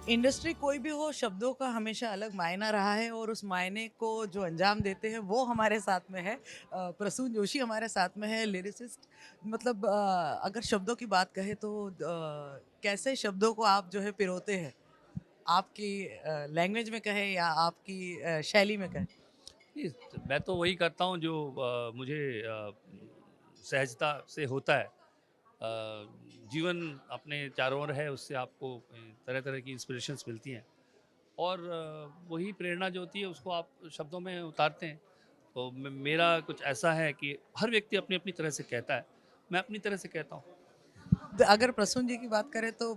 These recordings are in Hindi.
इंडस्ट्री कोई भी हो, शब्दों का हमेशा अलग मायना रहा है और उस मायने को जो अंजाम देते हैं वो हमारे साथ में है। प्रसून जोशी हमारे साथ में है, लिरिसिस्ट। मतलब अगर शब्दों की बात कहें तो कैसे शब्दों को आप जो है पिरोते हैं, आपकी लैंग्वेज में कहें या आपकी शैली में कहें। नहीं, मैं तो वही करता हूँ जो मुझे सहजता से होता है। जीवन अपने चारों ओर है, उससे आपको तरह तरह की इंस्पिरेशंस मिलती हैं और वही प्रेरणा जो होती है उसको आप शब्दों में उतारते हैं। तो मेरा कुछ ऐसा है कि हर व्यक्ति अपनी अपनी तरह से कहता है, मैं अपनी तरह से कहता हूँ। अगर प्रसून जी की बात करें तो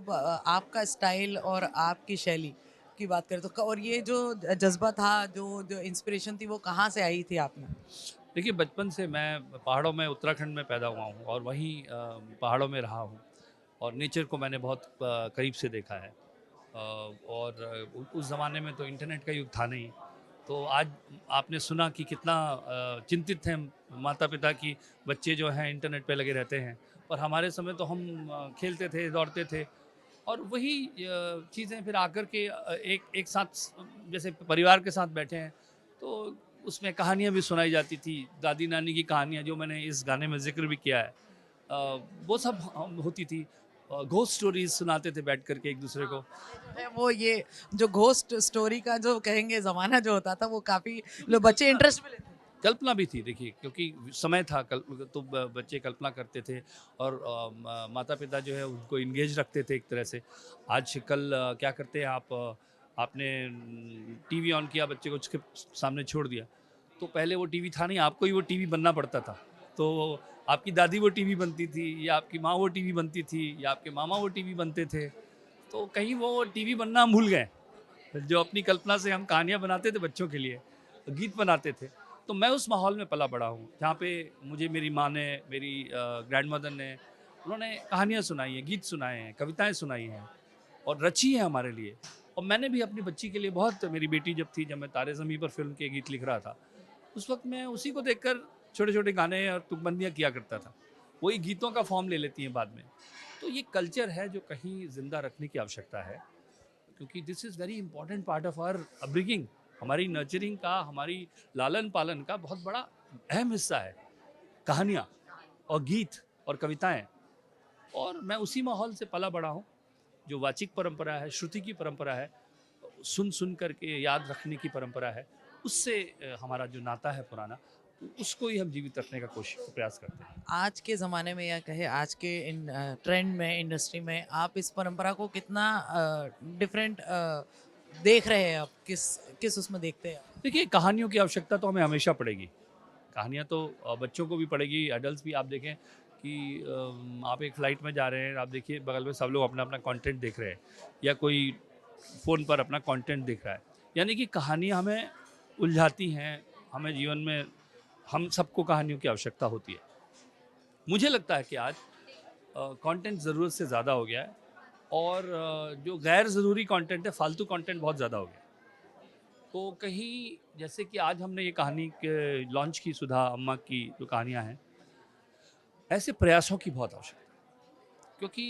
आपका स्टाइल और आपकी शैली की बात करें तो और ये जो जज्बा था, जो जो इंस्पिरेशन थी, वो कहाँ से आई थी आप में? देखिए, बचपन से मैं पहाड़ों में, उत्तराखंड में पैदा हुआ हूँ और वहीं पहाड़ों में रहा हूँ और नेचर को मैंने बहुत करीब से देखा है। और उस ज़माने में तो इंटरनेट का युग था नहीं। तो आज आपने सुना कि कितना चिंतित थे माता-पिता कि बच्चे जो हैं इंटरनेट पे लगे रहते हैं। और हमारे समय तो हम खेलते थे, दौड़ते थे और वही चीज़ें फिर आकर के एक एक साथ जैसे परिवार के साथ बैठे हैं, तो उसमें कहानियाँ भी सुनाई जाती थी, दादी-नानी की कहानियाँ जो मैंने इस गाने में ज़िक्र भी किया है। वो सब होती थी। घोस्ट स्टोरीज़ सुनाते थे बैठ कर के एक-दूसरे को। है तो वो ये जो घोस्ट स्टोरी का जो कहेंगे ज़माना जो होता था, वो काफ़ी लोग बच्चे कल्पना इंटरेस्ट भी लेते थे। कल्पना भी थी देखिए, क्योंकि समय था तो बच्चे कल्पना करते थे और माता पिता जो है उनको इंगेज रखते थे एक तरह से। आज कल क्या करते हैं आप, आपने टीवी ऑन किया, बच्चे को उसके सामने छोड़ दिया, तो पहले वो टीवी था नहीं, आपको ही वो टीवी बनना पड़ता था। तो आपकी दादी वो टीवी बनती थी या आपकी माँ वो टीवी बनती थी या आपके मामा वो टीवी बनते थे। तो कहीं वो टीवी बनना हम भूल गए। जो अपनी कल्पना से हम कहानियाँ बनाते थे बच्चों के लिए, गीत बनाते थे। तो मैं उस माहौल में पला बड़ा हूँ, जहाँ पे मुझे मेरी माँ ने, मेरी ग्रैंडमदर ने, उन्होंने कहानियाँ सुनाई हैं, गीत सुनाए हैं, कविताएँ सुनाई हैं और रची हैं हमारे लिए। और मैंने भी अपनी बच्ची के लिए बहुत, मेरी बेटी जब थी, जब मैं तारे ज़मीं पर फ़िल्म के गीत लिख रहा था, उस वक़्त मैं उसी को देखकर छोटे-छोटे गाने और तुकबंदियाँ किया करता था। वही गीतों का फ़ॉर्म ले लेती हैं बाद में। तो ये कल्चर है जो कहीं ज़िंदा रखने की आवश्यकता है। क्योंकि this is very important part of our upbringing. हमारी नर्चरिंग का, हमारी लालन पालन का बहुत बड़ा अहम हिस्सा है कहानियाँ और गीत और कविताएं। और मैं उसी माहौल से पला बड़ा हूँ, जो वाचिक परंपरा है, श्रुति की परंपरा है, सुन सुन करके याद रखने की परंपरा है, उससे हमारा जो नाता है पुराना, उसको ही हम जीवित रखने का कोशिश प्रयास करते हैं। आज के ज़माने में या कहे आज के इन ट्रेंड में, इंडस्ट्री में आप इस परंपरा को कितना डिफरेंट देख रहे हैं? आप किस किस उसमें देखते हैं आप? देखिए, कहानियों की आवश्यकता तो हमें हमेशा पड़ेगी। कहानियाँ तो बच्चों को भी पड़ेगी, एडल्ट्स भी। आप देखें कि आप एक फ़्लाइट में जा रहे हैं, आप देखिए बगल में सब लोग अपना-अपना कंटेंट देख रहे हैं या कोई फ़ोन पर अपना कंटेंट देख रहा है। यानी कि कहानियाँ हमें उलझाती हैं, हमें जीवन में, हम सबको कहानियों की आवश्यकता होती है। मुझे लगता है कि आज कंटेंट ज़रूरत से ज़्यादा हो गया है और जो गैर ज़रूरी कंटेंट है, फ़ालतू कंटेंट बहुत ज़्यादा हो गया है। तो कहीं जैसे कि आज हमने ये कहानी के लॉन्च की, सुधा अम्मा की जो कहानियाँ हैं, ऐसे प्रयासों की बहुत आवश्यकता है। क्योंकि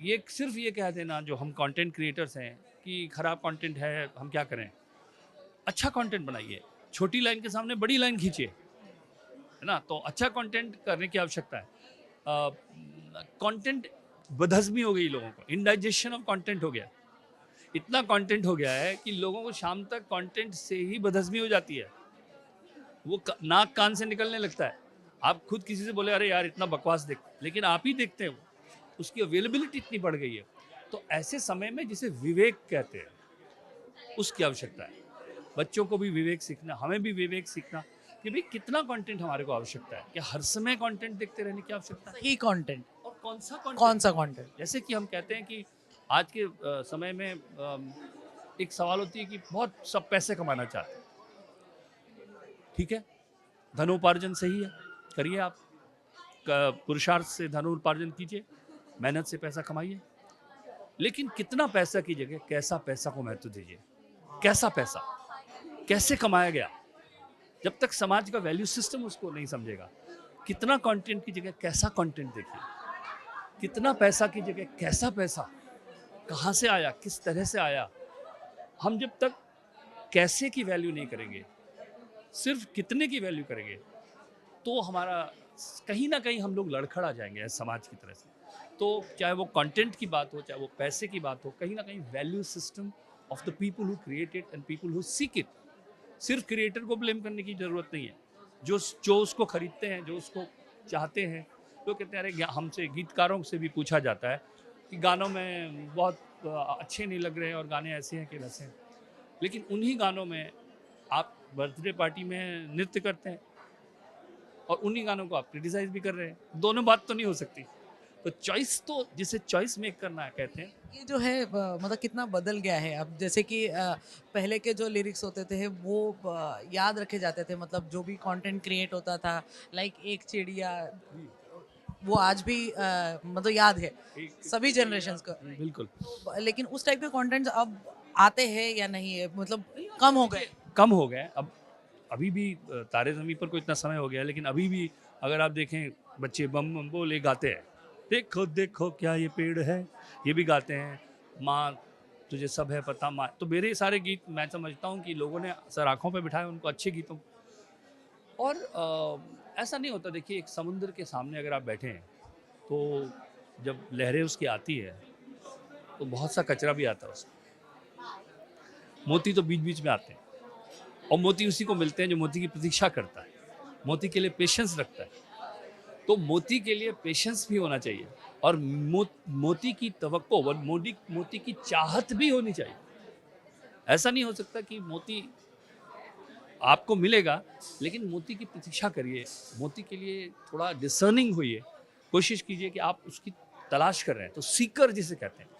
ये सिर्फ ये कह देना जो हम कंटेंट क्रिएटर्स हैं कि खराब कंटेंट है, हम क्या करें? अच्छा कंटेंट बनाइए, छोटी लाइन के सामने बड़ी लाइन खींचिए, है ना? तो अच्छा कंटेंट करने की आवश्यकता है। कंटेंट बदहज़मी हो गई लोगों को, इंडाइजेशन ऑफ कंटेंट हो गया। इतना कंटेंट हो गया है कि लोगों को शाम तक कंटेंट से ही बदहज़मी हो जाती है। वो नाक कान से निकलने लगता है। आप खुद किसी से बोले अरे यार इतना बकवास देख, लेकिन आप ही देखते हैं वो, उसकी अवेलेबिलिटी इतनी बढ़ गई है। तो ऐसे समय में जिसे विवेक कहते हैं, उसकी आवश्यकता है। बच्चों को भी विवेक सीखना, हमें भी विवेक सीखना कि भाई कितना कंटेंट हमारे को आवश्यकता है, क्या हर समय कंटेंट देखते रहने की आवश्यकता है सही कंटेंट, और कौन सा कंटेंट। कौन सा कंटेंट? जैसे कि हम कहते हैं कि आज के समय में एक सवाल होती है कि बहुत सब पैसे कमाना चाहते हैं। ठीक है, धनोपार्जन सही है, करिए आप, पुरुषार्थ से धनोपार्जन कीजिए, मेहनत से पैसा कमाइए, लेकिन कितना पैसा की जगह कैसा पैसा को महत्व दीजिए। कैसा पैसा, कैसे कमाया गया, जब तक समाज का वैल्यू सिस्टम उसको नहीं समझेगा। कितना कंटेंट की जगह कैसा कंटेंट देखिए, कितना पैसा की जगह कैसा पैसा, कहाँ से आया, किस तरह से आया। हम जब तक कैसे की वैल्यू नहीं करेंगे, सिर्फ कितने की वैल्यू करेंगे, तो हमारा कहीं ना कहीं हम लोग लड़खड़ा जाएंगे ऐसे समाज की तरह से। तो चाहे वो कंटेंट की बात हो, चाहे वो पैसे की बात हो, कहीं ना कहीं value system of the people who create it and people who seek it. सिर्फ क्रिएटर को ब्लेम करने की ज़रूरत नहीं है। जो जो उसको खरीदते हैं, जो उसको चाहते हैं, लोग कहते हैं अरे हमसे गीतकारों से भी पूछा जाता है कि गानों में बहुत अच्छे नहीं लग रहे हैं और गाने ऐसे हैं कि वैसे हैं, लेकिन उन्हीं गानों में आप बर्थडे पार्टी में नृत्य करते हैं और उन्हीं गानों को आप क्रिटिसाइज भी कर रहे हैं। दोनों बात तो नहीं हो सकती। तो चॉइस, तो जिसे चॉइस मेक करना है कहते हैं। ये जो है मतलब कितना बदल गया है अब, जैसे कि पहले के जो लिरिक्स होते थे वो याद रखे जाते थे, मतलब जो भी कंटेंट क्रिएट होता था, लाइक एक चिड़िया, वो आज भी मतलब याद है सभी जनरेशंस को। बिल्कुल लेकिन उस टाइप के कंटेंट्स अब आते हैं या नहीं है, मतलब कम हो गए। कम हो गए। अब अभी भी तारे ज़मीं पर को इतना समय हो गया है, लेकिन अभी भी अगर आप देखें, बच्चे बम बम बोले गाते हैं, देखो देखो क्या ये पेड़ है, ये भी गाते हैं। माँ तुझे सब है पता माँ, तो मेरे सारे गीत मैं समझता हूँ कि लोगों ने सर आँखों पे बिठाए उनको अच्छे गीतों। और ऐसा नहीं होता, देखिए एक समुद्र के सामने अगर आप बैठे हैं तो जब लहरें उसकी आती है तो बहुत सा कचरा भी आता है उसमें, मोती तो बीच बीच में आते हैं, और मोती उसी को मिलते हैं जो मोती की प्रतीक्षा करता है, मोती के लिए पेशेंस रखता है। तो मोती के लिए पेशेंस भी होना चाहिए, और मोती की तवक्को और मोती की चाहत भी होनी चाहिए। ऐसा नहीं हो सकता कि मोती आपको मिलेगा लेकिन मोती की प्रतीक्षा करिए। मोती के लिए थोड़ा डिसर्निंग होइए, कोशिश कीजिए कि आप उसकी तलाश कर रहे हैं, तो सीकर जिसे कहते हैं।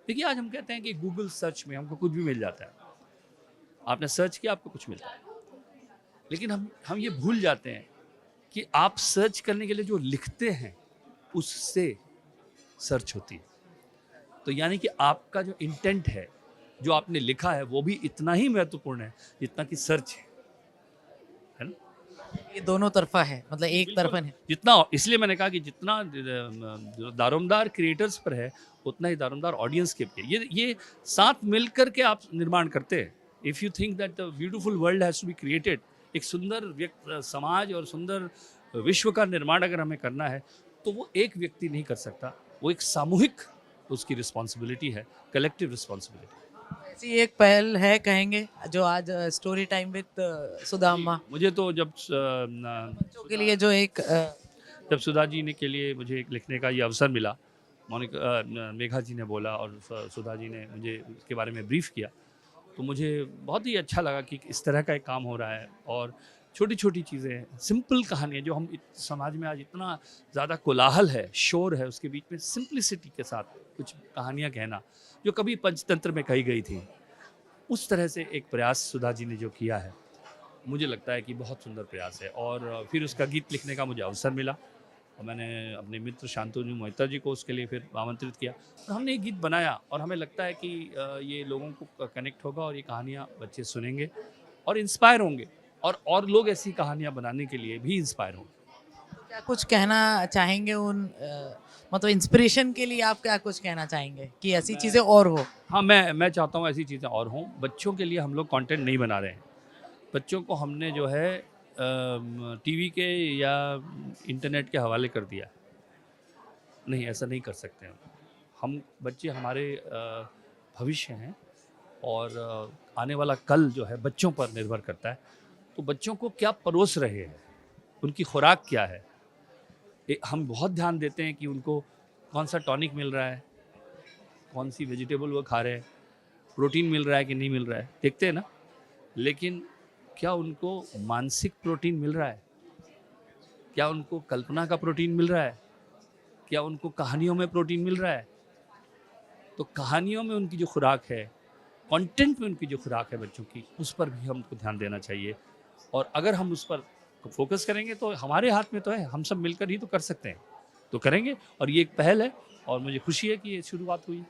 देखिए आज हम कहते हैं कि गूगल सर्च में हमको कुछ भी मिल जाता है, आपने सर्च किया आपको कुछ मिलता है, लेकिन हम ये भूल जाते हैं कि आप सर्च करने के लिए जो लिखते हैं उससे सर्च होती है। तो यानी कि आपका जो इंटेंट है, जो आपने लिखा है, वो भी इतना ही महत्वपूर्ण है जितना कि सर्च है ना। ये दोनों तरफा है, मतलब एक तरफा नहीं। जितना, इसलिए मैंने कहा कि जितना दारोमदार क्रिएटर्स पर है उतना ही दारोमदार ऑडियंस के पे। ये साथ मिलकर के आप निर्माण करते हैं। If you think that the beautiful world has to be created, एक सुंदर समाज और सुंदर विश्व का निर्माण अगर हमें करना है तो वो एक व्यक्ति नहीं कर सकता, वो एक सामूहिक उसकी रिस्पॉन्सिबिलिटी है, कलेक्टिव रिस्पॉन्सिबिलिटी। ऐसी एक पहल है कहेंगे जो आज स्टोरी टाइम विद सुधा अम्मा मुझे तो जब बच्चों के लिए जो एक जब सुधा जी ने के लिए मुझे एक लिखने का ये अवसर मिला, मेघा जी ने बोला और सुधा जी ने मुझे इसके बारे में ब्रीफ किया, तो मुझे बहुत ही अच्छा लगा कि इस तरह का एक काम हो रहा है। और छोटी छोटी चीज़ें, सिंपल कहानियाँ, जो हम समाज में आज इतना ज़्यादा कोलाहल है, शोर है, उसके बीच में सिंप्लिसिटी के साथ कुछ कहानियाँ कहना जो कभी पंचतंत्र में कही गई थी, उस तरह से एक प्रयास सुधा जी ने जो किया है, मुझे लगता है कि बहुत सुंदर प्रयास है। और फिर उसका गीत लिखने का मुझे अवसर मिला और मैंने अपने मित्र शांतनु मोहिता जी को उसके लिए फिर आमंत्रित किया और हमने एक गीत बनाया। और हमें लगता है कि ये लोगों को कनेक्ट होगा और ये कहानियाँ बच्चे सुनेंगे और इंस्पायर होंगे, और लोग ऐसी कहानियाँ बनाने के लिए भी इंस्पायर होंगे। क्या कुछ कहना चाहेंगे उन मतलब इंस्पिरेशन के लिए, आप क्या कुछ कहना चाहेंगे कि ऐसी चीज़ें और हो? हाँ, मैं चाहता हूँ ऐसी चीज़ें और हों। बच्चों के लिए हम लोग कंटेंट नहीं बना रहे हैं। बच्चों को हमने जो है टीवी के या इंटरनेट के हवाले कर दिया। नहीं, ऐसा नहीं कर सकते हम। बच्चे हमारे भविष्य हैं और आने वाला कल जो है बच्चों पर निर्भर करता है। तो बच्चों को क्या परोस रहे हैं, उनकी खुराक क्या है, हम बहुत ध्यान देते हैं कि उनको कौन सा टॉनिक मिल रहा है, कौन सी वेजिटेबल वो खा रहे हैं, प्रोटीन मिल रहा है कि नहीं मिल रहा है, देखते हैं ना। लेकिन क्या उनको मानसिक प्रोटीन मिल रहा है? क्या उनको कल्पना का प्रोटीन मिल रहा है? क्या उनको कहानियों में प्रोटीन मिल रहा है? तो कहानियों में उनकी जो खुराक है, कंटेंट में उनकी जो खुराक है बच्चों की, उस पर भी हमको ध्यान देना चाहिए। और अगर हम उस पर फोकस करेंगे तो हमारे हाथ में तो है, हम सब मिलकर ही तो कर सकते हैं, तो करेंगे। और ये एक पहल है और मुझे खुशी है कि ये शुरुआत हुई।